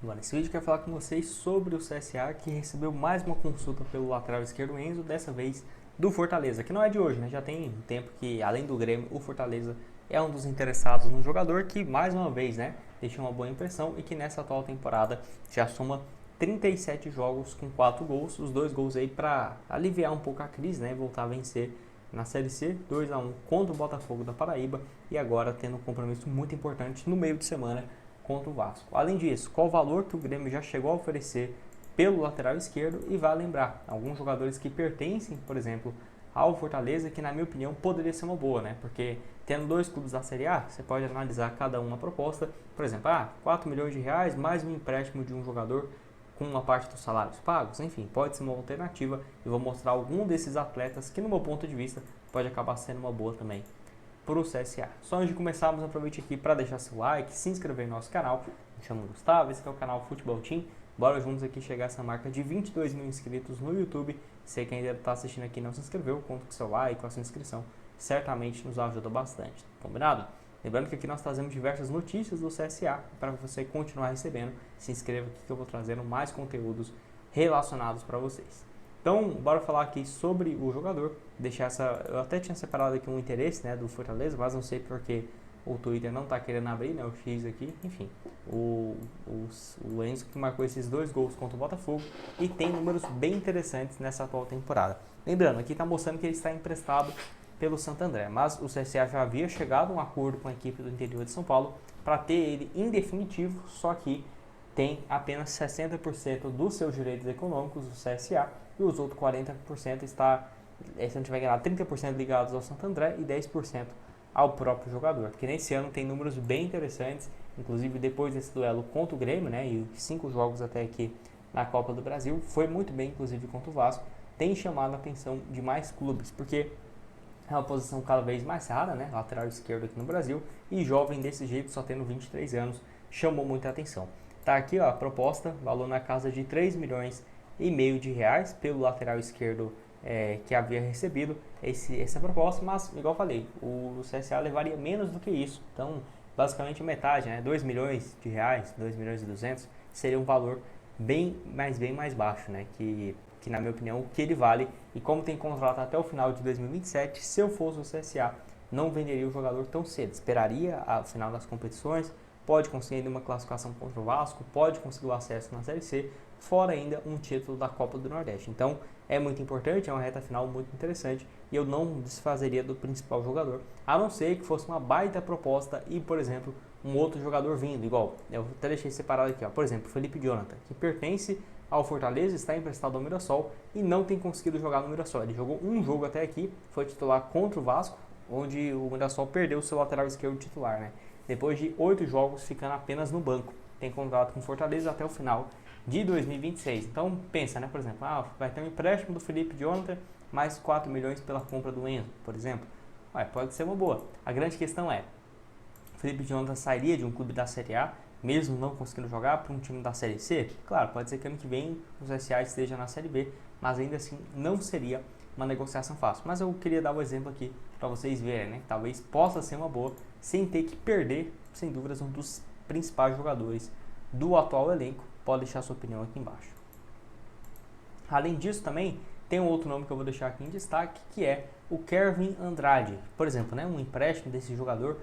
Bom, nesse vídeo eu quero falar com vocês sobre o CSA, que recebeu mais uma consulta pelo lateral esquerdo Enzo, dessa vez do Fortaleza, que não é de hoje, né? Já tem um tempo que, além do Grêmio, o Fortaleza é um dos interessados no jogador, que mais uma vez, né, deixou uma boa impressão e que nessa atual temporada já soma 37 jogos com 4 gols, os 2 gols aí para aliviar um pouco a crise, né, voltar a vencer na Série C, 2-1 contra o Botafogo da Paraíba e agora tendo um compromisso muito importante no meio de semana contra o Vasco. Além disso, qual o valor que o Grêmio já chegou a oferecer pelo lateral esquerdo e vai lembrar alguns jogadores que pertencem, por exemplo, ao Fortaleza, que na minha opinião poderia ser uma boa, né? Porque tendo dois clubes da Série A, você pode analisar cada uma proposta, por exemplo, 4 milhões de reais mais um empréstimo de um jogador com uma parte dos salários pagos, enfim, pode ser uma alternativa e vou mostrar algum desses atletas que no meu ponto de vista pode acabar sendo uma boa também para o CSA. Só antes de começarmos, aproveite aqui para deixar seu like, se inscrever no nosso canal. Me chamo Gustavo, esse é o canal Futebol Team. Bora juntos aqui chegar a essa marca de 22 mil inscritos no YouTube. Você que ainda está assistindo aqui e não se inscreveu, conto com seu like, com a sua inscrição. Certamente nos ajuda bastante, combinado? Lembrando que aqui nós trazemos diversas notícias do CSA para você continuar recebendo. Se inscreva aqui que eu vou trazendo mais conteúdos relacionados para vocês. Então, bora falar aqui sobre o jogador. Eu até tinha separado aqui um interesse, né, do Fortaleza, mas não sei porque o Twitter não está querendo abrir, né, o X aqui. Enfim, o Enzo que marcou esses 2 gols contra o Botafogo e tem números bem interessantes nessa atual temporada. Lembrando, aqui está mostrando que ele está emprestado pelo Santo André, mas o CSA já havia chegado a um acordo com a equipe do interior de São Paulo para ter ele em definitivo, só que tem apenas 60% dos seus direitos econômicos, o CSA, e os outros 40% está, se não tiver enganado, 30% ligados ao Santo André e 10% ao próprio jogador. Porque nesse ano tem números bem interessantes, inclusive depois desse duelo contra o Grêmio, né, e 5 jogos até aqui na Copa do Brasil, foi muito bem, inclusive contra o Vasco, tem chamado a atenção de mais clubes, porque é uma posição cada vez mais rara, né, lateral esquerdo aqui no Brasil, e jovem desse jeito, só tendo 23 anos, chamou muita atenção. Tá aqui ó, a proposta, valor na casa de 3 milhões e meio de reais pelo lateral esquerdo que havia recebido essa proposta, mas igual eu falei, o CSA levaria menos do que isso, então basicamente metade, né, 2 milhões de reais, 2 milhões e 200 seria um valor bem mais baixo, né, que na minha opinião o que ele vale, e como tem contrato até o final de 2027, se eu fosse o CSA não venderia o jogador tão cedo, esperaria ao final das competições, pode conseguir uma classificação contra o Vasco, pode conseguir o acesso na Série C, fora ainda um título da Copa do Nordeste. Então é muito importante, é uma reta final muito interessante e eu não desfazeria do principal jogador, a não ser que fosse uma baita proposta e, por exemplo, um outro jogador vindo, igual, eu até deixei separado aqui, ó, por exemplo, Felipe Jonathan, que pertence ao Fortaleza, está emprestado ao Mirassol e não tem conseguido jogar no Mirassol. Ele jogou um jogo até aqui, foi titular contra o Vasco, onde o Mirassol perdeu o seu lateral esquerdo titular, né? Depois de 8 jogos ficando apenas no banco. Tem contrato com Fortaleza até o final de 2026. Então pensa, né, por exemplo, vai ter um empréstimo do Felipe Jonathan, mais 4 milhões pela compra do Enzo, por exemplo. Pode ser uma boa. A grande questão é, Felipe Jonathan sairia de um clube da Série A, mesmo não conseguindo jogar, para um time da Série C? Claro, pode ser que ano que vem o CSA esteja na Série B, mas ainda assim não seria uma negociação fácil. Mas eu queria dar um exemplo aqui para vocês verem, né? Talvez possa ser uma boa, sem ter que perder, sem dúvidas, um dos principais jogadores do atual elenco. Pode deixar sua opinião aqui embaixo. Além disso também, tem um outro nome que eu vou deixar aqui em destaque, que é o Kevin Andrade. Por exemplo, né, um empréstimo desse jogador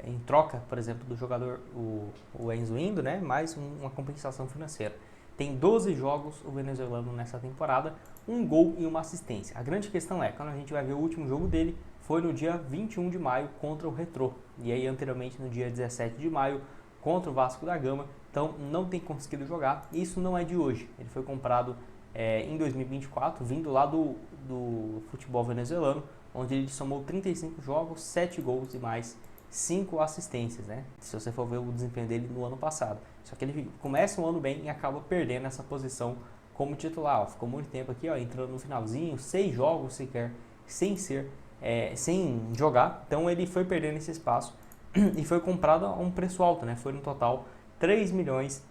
em troca, por exemplo, do jogador o Enzo indo, né, mais uma compensação financeira. Tem 12 jogos o venezuelano nessa temporada, um gol e uma assistência. A grande questão é, quando a gente vai ver o último jogo dele, foi no dia 21 de maio contra o Retrô. E aí anteriormente no dia 17 de maio contra o Vasco da Gama. Então não tem conseguido jogar. Isso não é de hoje. Ele foi comprado em 2024, vindo lá do futebol venezuelano, onde ele somou 35 jogos, 7 gols e mais 5 assistências, né? Se você for ver o desempenho dele no ano passado. Só que ele começa o ano bem e acaba perdendo essa posição como titular. Ficou muito tempo aqui, entrando no finalzinho, 6 jogos sequer, sem jogar. Então ele foi perdendo esse espaço e foi comprado a um preço alto, né? Foi no total 3 milhões,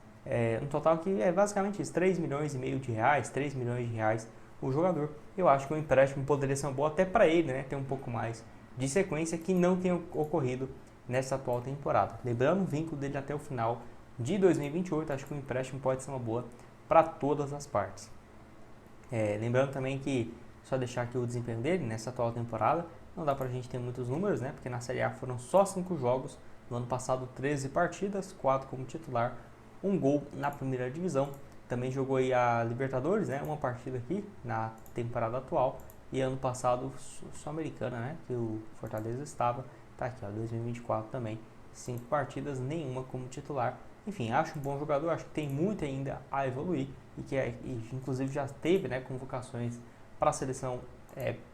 um total que é basicamente isso, 3 milhões e meio de reais, 3 milhões de reais o jogador. Eu acho que o empréstimo poderia ser uma boa até para ele, né? Ter um pouco mais de sequência que não tem ocorrido nessa atual temporada. Lembrando o vínculo dele até o final de 2028. Acho que o empréstimo pode ser uma boa para todas as partes. Lembrando também que, só deixar aqui o desempenho dele nessa atual temporada, não dá pra gente ter muitos números, né? Porque na Série A foram só 5 jogos, no ano passado 13 partidas, 4 como titular, um gol na primeira divisão. Também jogou aí a Libertadores, né? Uma partida aqui na temporada atual. E ano passado, Sul-Americana, né? Que o Fortaleza estava. Tá aqui, ó, 2024 também. 5 partidas, nenhuma como titular. Enfim, acho um bom jogador, acho que tem muito ainda a evoluir. E inclusive já teve, né, convocações para a seleção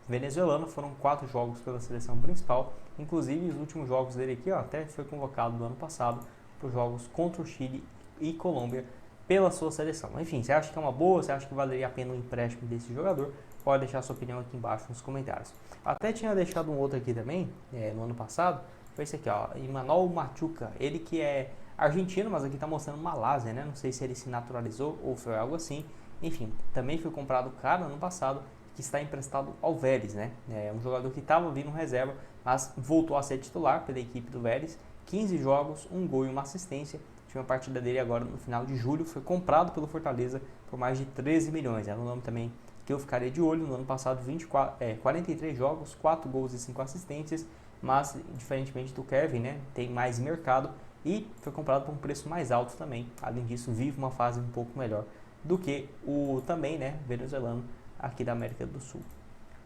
venezuelana. Foram 4 jogos pela seleção principal. Inclusive os últimos jogos dele aqui, ó, até foi convocado no ano passado para os jogos contra o Chile e Colômbia pela sua seleção. Enfim, você acha que é uma boa? Você acha que valeria a pena o empréstimo desse jogador? Pode deixar sua opinião aqui embaixo nos comentários. Até tinha deixado um outro aqui também, no ano passado, foi esse aqui, ó, Imanol Machuca. Ele que é argentino, mas aqui está mostrando Malásia, né? Não sei se ele se naturalizou ou foi algo assim. Enfim, também foi comprado caro no ano passado, que está emprestado ao Vélez, né? É um jogador que estava vindo reserva, mas voltou a ser titular pela equipe do Vélez. 15 jogos, um gol e uma assistência. Tinha uma partida dele agora no final de julho, foi comprado pelo Fortaleza por mais de 13 milhões. Era um nome também que eu ficaria de olho. No ano passado, 43 jogos, 4 gols e 5 assistências, mas diferentemente do Kevin, né, tem mais mercado e foi comprado por um preço mais alto também. Além disso, vive uma fase um pouco melhor do que o também, né, venezuelano aqui da América do Sul.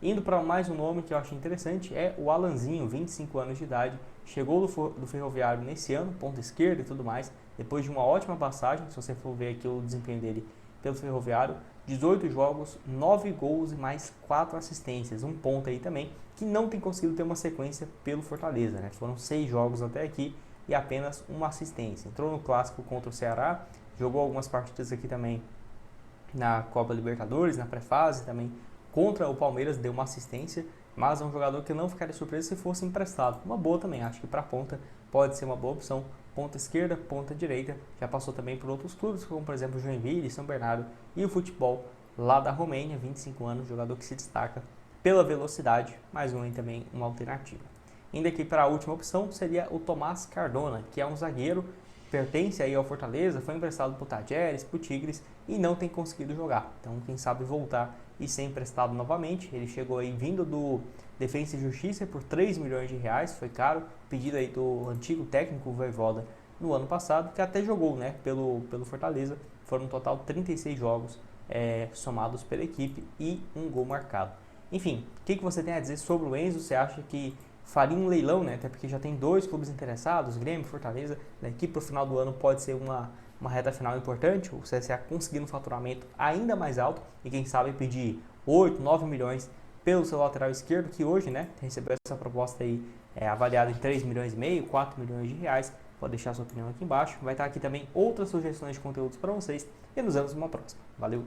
Indo para mais um nome que eu acho interessante, é o Alanzinho, 25 anos de idade, chegou do Ferroviário nesse ano, ponta esquerda e tudo mais, depois de uma ótima passagem. Se você for ver aqui o desempenho dele pelo Ferroviário, 18 jogos, 9 gols e mais 4 assistências, um ponto aí também, que não tem conseguido ter uma sequência pelo Fortaleza, né? Foram 6 jogos até aqui e apenas uma assistência. Entrou no clássico contra o Ceará, jogou algumas partidas aqui também na Copa Libertadores, na pré-fase também, contra o Palmeiras, deu uma assistência, mas é um jogador que eu não ficaria surpreso se fosse emprestado. Uma boa também, acho que para ponta pode ser uma boa opção. Ponta esquerda, ponta direita, já passou também por outros clubes, como por exemplo Joinville, São Bernardo e o futebol lá da Romênia, 25 anos, jogador que se destaca pela velocidade, mais um aí também uma alternativa. Indo aqui para a última opção, seria o Tomás Cardona, que é um zagueiro, pertence aí ao Fortaleza, foi emprestado para o Tajeres, para o Tigres e não tem conseguido jogar. Então, quem sabe voltar e ser emprestado novamente. Ele chegou aí vindo do Defensa e Justiça por 3 milhões de reais, foi caro, pedido aí do antigo técnico Voivoda no ano passado, que até jogou, né, pelo Fortaleza. Foram no total 36 jogos somados pela equipe e um gol marcado. Enfim, o que você tem a dizer sobre o Enzo? Você acha que faria um leilão, né? Até porque já tem 2 clubes interessados, Grêmio, Fortaleza, da equipe para o final do ano pode ser uma reta final importante, o CSA conseguindo um faturamento ainda mais alto e quem sabe pedir 8, 9 milhões pelo seu lateral esquerdo, que hoje, né, recebeu essa proposta aí avaliada em 3 milhões e meio, 4 milhões de reais. Pode deixar sua opinião aqui embaixo. Vai estar aqui também outras sugestões de conteúdos para vocês e nos vemos numa próxima. Valeu!